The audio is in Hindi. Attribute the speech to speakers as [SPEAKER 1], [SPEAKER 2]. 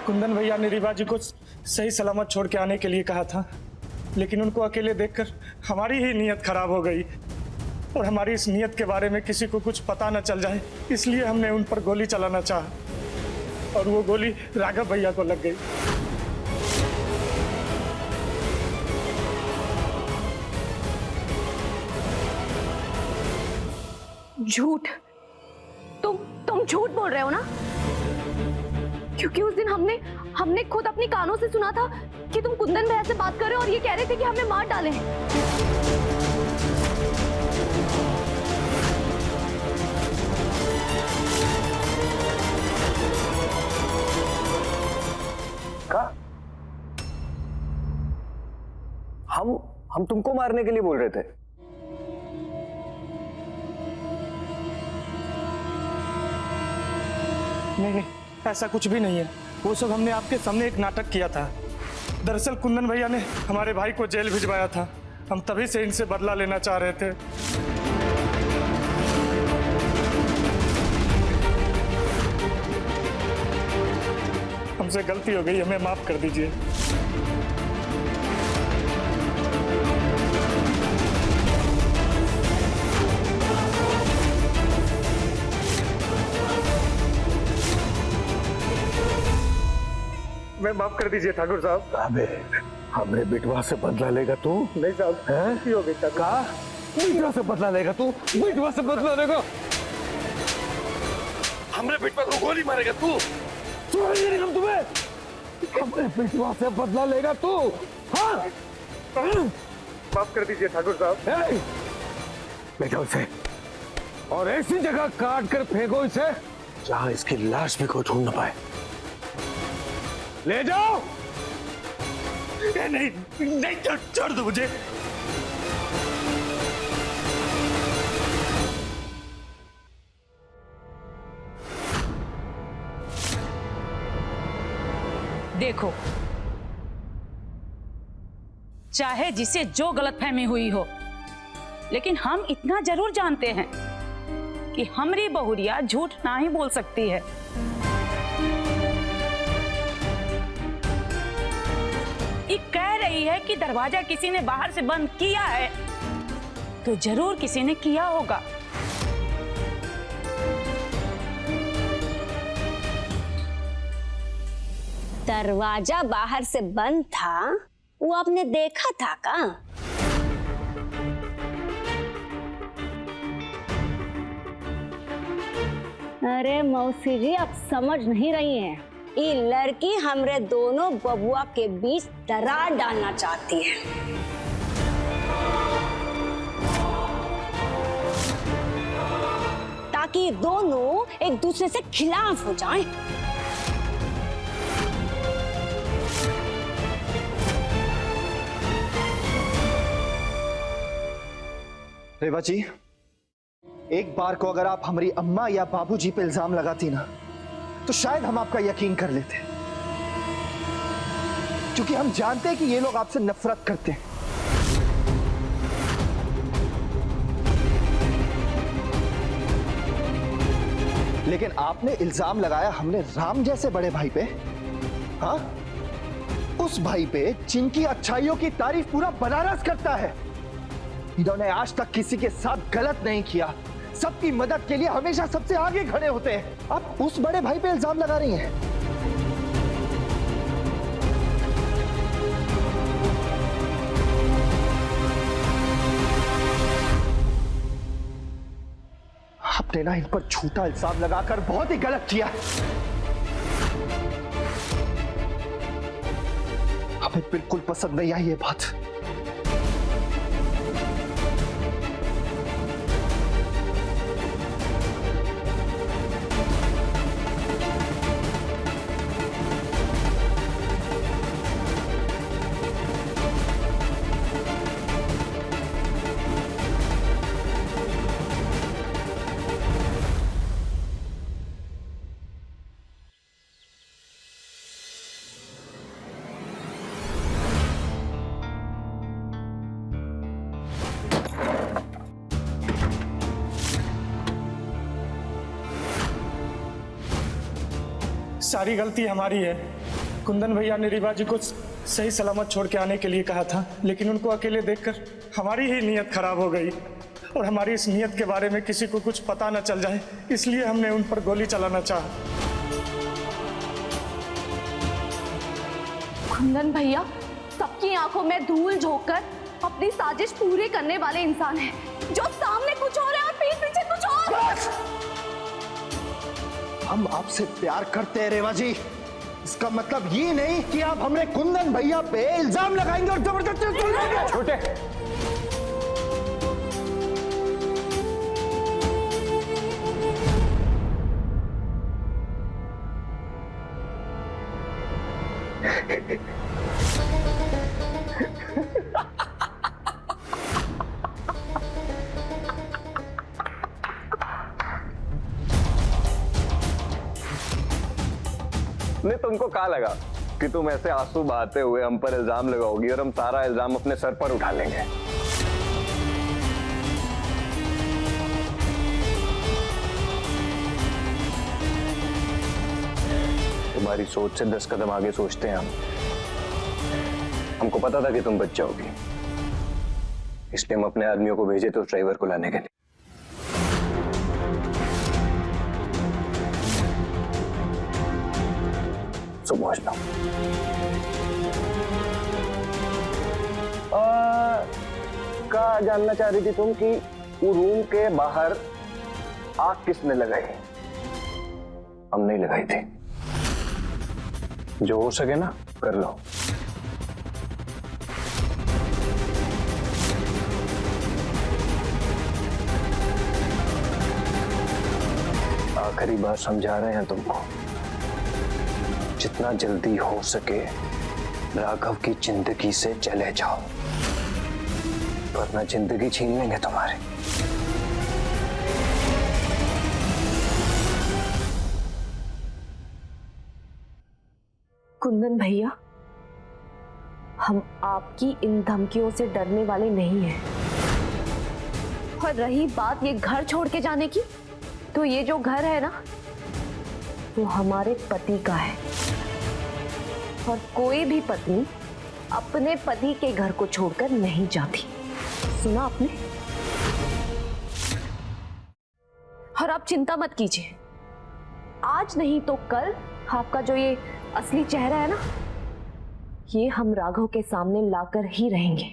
[SPEAKER 1] कुंदन भैया ने रीवा जी को सही सलामत छोड़ के आने के लिए कहा था, लेकिन उनको अकेले देखकर हमारी ही नीयत खराब हो गई और हमारी इस नीयत के बारे में किसी को कुछ पता न चल जाए, इसलिए हमने उन पर गोली चलाना चाहा और वो गोली राघव भैया को लग गई।
[SPEAKER 2] झूठ? तुम झूठ बोल रहे हो ना? क्योंकि उस दिन हमने खुद अपनी कानों से सुना था कि तुम कुंदन भैया से बात कर रहे हो और ये कह रहे थे कि हमें मार डाले।
[SPEAKER 3] कहा? हम तुमको मारने के लिए बोल रहे थे।
[SPEAKER 1] नहीं, ऐसा कुछ भी नहीं है। वो सब हमने आपके सामने एक नाटक किया था। दरअसल कुंदन भैया ने हमारे भाई को जेल भिजवाया था, हम तभी से इनसे बदला लेना चाह रहे थे। हमसे गलती हो गई, हमें माफ कर दीजिए। मैं माफ कर दीजिए ठाकुर साहब।
[SPEAKER 4] अबे हमरे बिटवा से बदला लेगा तू?
[SPEAKER 1] नहीं साहब, गलती हो गई।
[SPEAKER 4] कहा बिटवा से बदला लेगा तू? बिटवा से बदला लेगा? हमरे बिटवा को गोली मारेगा तू? छोड़ेंगे हम तुम्हें। हमरे बिटवा से बदला लेगा तू? हाँ?
[SPEAKER 1] माफ कर दीजिए ठाकुर साहब।
[SPEAKER 4] ले जाओ इसे और ऐसी जगह काट कर फेंको इसे जहां इसकी लाश भी कोई ढूंढ न पाए। ले जाओ।
[SPEAKER 1] नहीं, छोड़ दो मुझे।
[SPEAKER 5] देखो, चाहे जिसे जो गलतफहमी हुई हो, लेकिन हम इतना जरूर जानते हैं कि हमरी बहुरिया झूठ ना ही बोल सकती है। ये कह रही है कि दरवाजा किसी ने बाहर से बंद किया है, तो जरूर किसी ने किया होगा।
[SPEAKER 6] दरवाजा बाहर से बंद था, वो आपने देखा था का? अरे मौसी जी, आप समझ नहीं रही हैं। ये लड़की हमरे दोनों बबुआ के बीच दरार डालना चाहती है। ताकि दोनों एक दूसरे से खिलाफ हो जाएं।
[SPEAKER 7] रेवा जी, एक बार को अगर आप हमारी अम्मा या बाबूजी पे इल्जाम लगाती ना, तो शायद हम आपका यकीन कर लेते, क्योंकि हम जानते हैं कि ये लोग आपसे नफरत करते हैं। लेकिन आपने इल्जाम लगाया हमने राम जैसे बड़े भाई पे। हाँ, उस भाई पे जिनकी अच्छाइयों की तारीफ पूरा बनारस करता है। इन्होंने आज तक किसी के साथ गलत नहीं किया, सबकी मदद के लिए हमेशा सबसे आगे खड़े होते हैं। आप उस बड़े भाई पे इल्जाम लगा रही हैं। आपने ना इन पर झूठा इल्जाम लगाकर बहुत ही गलत किया। हमें बिल्कुल पसंद नहीं आई ये बात।
[SPEAKER 1] सारी गलती हमारी है। कुंदन भैया ने रीवा जी को सही सलामत छोड़ के आने के लिए कहा था, लेकिन उनको अकेले देखकर हमारी ही नीयत खराब हो गई और हमारी इस नीयत के बारे में किसी को कुछ पता न चल जाए, इसलिए हमने उन पर गोली चलाना चाहा।
[SPEAKER 2] कुंदन भैया सबकी आंखों में धूल झोंककर अपनी साजिश पूरी करने वाले इंसान हैं, जो सामने कुछ और है और पीठ पीछे कुछ और।
[SPEAKER 7] हम आपसे प्यार करते हैं रेवा जी, इसका मतलब ये नहीं कि आप हमने कुंदन भैया पे इल्जाम लगाएंगे और जबरदस्ती छोड़ देंगे।
[SPEAKER 4] छोटे,
[SPEAKER 3] नहीं, तुमको कहा लगा कि तुम ऐसे आंसू बहाते हुए हम पर इल्जाम लगाओगी और हम सारा इल्जाम अपने सर पर उठा लेंगे। तुम्हारी सोच से 10 कदम आगे सोचते हैं हम। हमको पता था कि तुम बच जाओगी, इसलिए हम अपने आदमियों को भेजे थे उस ड्राइवर को लाने के लिए। समझ लो। क्या जानना चाह रही थी तुम कि वो रूम के बाहर आग किसने लगाई? हम नहीं लगाई थी। जो हो सके ना कर लो। आखिरी बार समझा रहे हैं तुमको, जितना जल्दी हो सके राघव की जिंदगी से चले जाओ, वरना जिंदगी छीन लेंगे तुम्हारे।
[SPEAKER 2] कुंदन भैया, हम आपकी इन धमकियों से डरने वाले नहीं हैं। और रही बात ये घर छोड़ के जाने की, तो ये जो घर है ना, वो हमारे पति का है और कोई भी पत्नी अपने पति के घर को छोड़कर नहीं जाती। सुना आपने? और आप चिंता मत कीजिए, आज नहीं तो कल आपका जो ये असली चेहरा है ना, ये हम राघव के सामने लाकर ही रहेंगे।